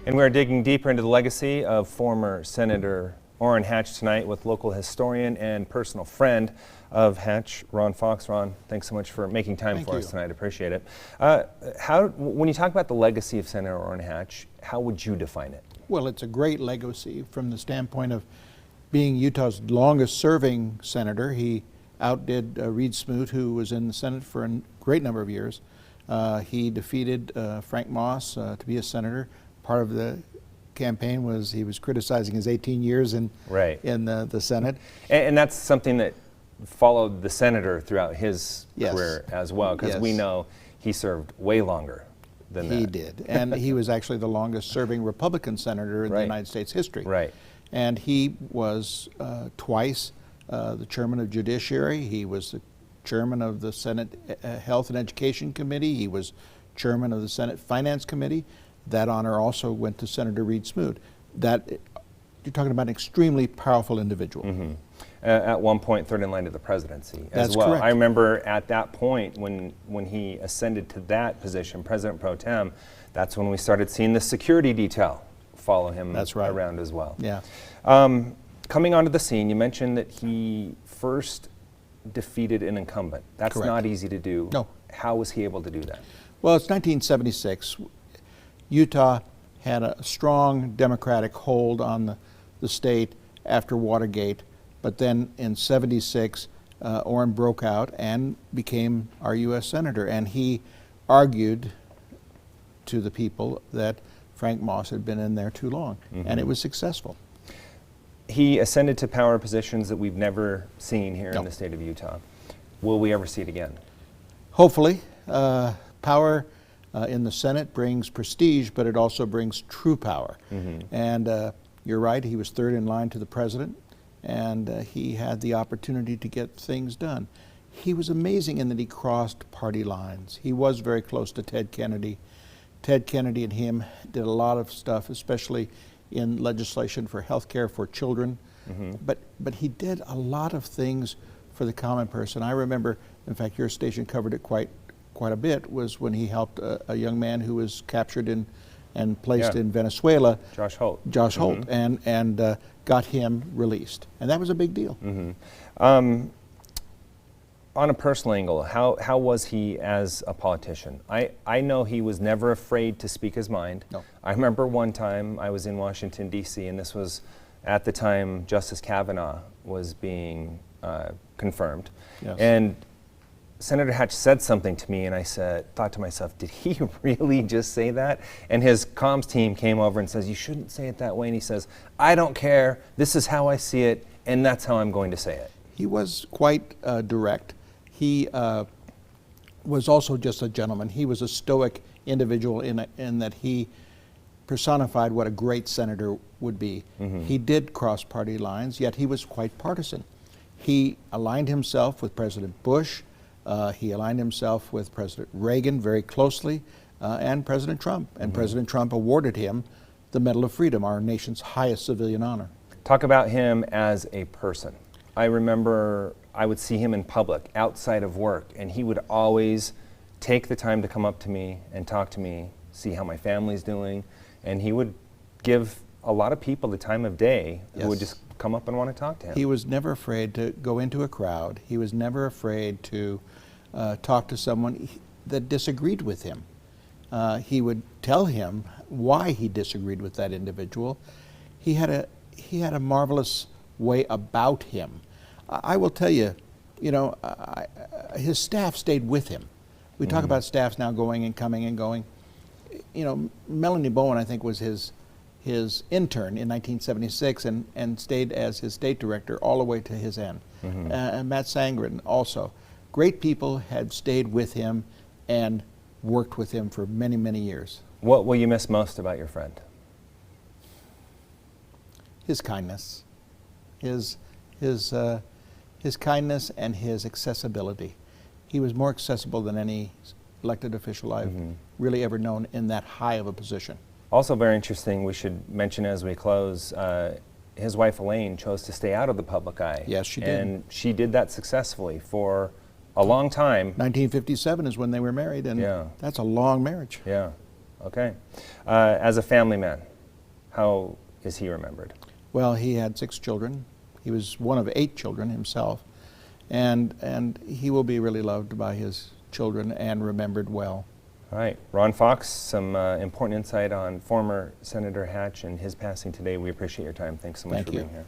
And we are digging deeper into the legacy of former Senator Orrin Hatch tonight with local historian and personal friend of Hatch, Ron Fox. Ron, thanks so much for making time for us tonight. Appreciate it. When you talk about the legacy of Senator Orrin Hatch, how would you define it? Well, it's a great legacy from the standpoint of being Utah's longest serving senator. He outdid Reed Smoot, who was in the Senate for a great number of years. He defeated Frank Moss to be a senator. Part of the campaign was he was criticizing his 18 years in the Senate. And that's something that followed the senator throughout his career as well, because we know he served way longer than that. He did, and he was actually the longest serving Republican senator in the United States history. And he was twice the chairman of Judiciary. He was the chairman of the Senate Health and Education Committee. He was chairman of the Senate Finance Committee. That honor also went to Senator Reed Smoot. You're talking about an extremely powerful individual. At one point, third in line to the presidency as well. Correct. I remember at that point when he ascended to that position, President Pro Tem, that's when we started seeing the security detail follow him around as well. Coming onto the scene, you mentioned that he first defeated an incumbent. That's not easy to do. No. How was he able to do that? Well, it's 1976. Utah had a strong Democratic hold on the state after Watergate, but then in '76, Orrin broke out and became our U.S. Senator, and he argued to the people that Frank Moss had been in there too long, and it was successful. He ascended to power positions that we've never seen here in the state of Utah. Will we ever see it again? Hopefully. Power in the Senate brings prestige, but it also brings true power. And you're right, he was third in line to the president, and he had the opportunity to get things done. He was amazing in that he crossed party lines. He was very close to Ted Kennedy. Ted Kennedy and him did a lot of stuff, especially in legislation for health care for children. But he did a lot of things for the common person. I remember, in fact, your station covered it quite a bit, was when he helped a young man who was captured and placed in Venezuela. Josh Holt. Josh Holt, and got him released. And that was a big deal. On a personal angle, how was he as a politician? I know he was never afraid to speak his mind. No. I remember one time I was in Washington, D.C., and this was at the time Justice Kavanaugh was being confirmed. And Senator Hatch said something to me, and I thought to myself, did he really just say that? And his comms team came over and says, you shouldn't say it that way. And he says, I don't care. This is how I see it, and that's how I'm going to say it. He was quite direct. He was also just a gentleman. He was a stoic individual in that he personified what a great senator would be. He did cross party lines, yet he was quite partisan. He aligned himself with President Bush. He aligned himself with President Reagan very closely, and President Trump. And President Trump awarded him the Medal of Freedom, our nation's highest civilian honor. Talk about him as a person. I remember I would see him in public, outside of work, and he would always take the time to come up to me and talk to me, see how my family's doing, and he would give a lot of people the time of day who would just come up and want to talk to him. He was never afraid to go into a crowd. He was never afraid to talk to someone that disagreed with him. He would tell him why he disagreed with that individual. He had a marvelous way about him. I will tell you, his staff stayed with him. We talk about staffs now going and coming and going. Melanie Bowen, I think, was his intern in 1976 and stayed as his state director all the way to his end. And Matt Sangren also. Great people had stayed with him and worked with him for many, many years. What will you miss most about your friend? His kindness. His kindness and his accessibility. He was more accessible than any elected official I've really ever known in that high of a position. Also very interesting, we should mention as we close, his wife Elaine chose to stay out of the public eye. Yes, she did. And she did that successfully for a long time. 1957 is when they were married, and that's a long marriage. Yeah, okay. As a family man, How is he remembered? Well, he had 6 children. He was one of 8 children himself. And he will be really loved by his children and remembered well. All right. Ron Fox, some important insight on former Senator Hatch and his passing today. We appreciate your time. Thanks so much Thank for you. being here.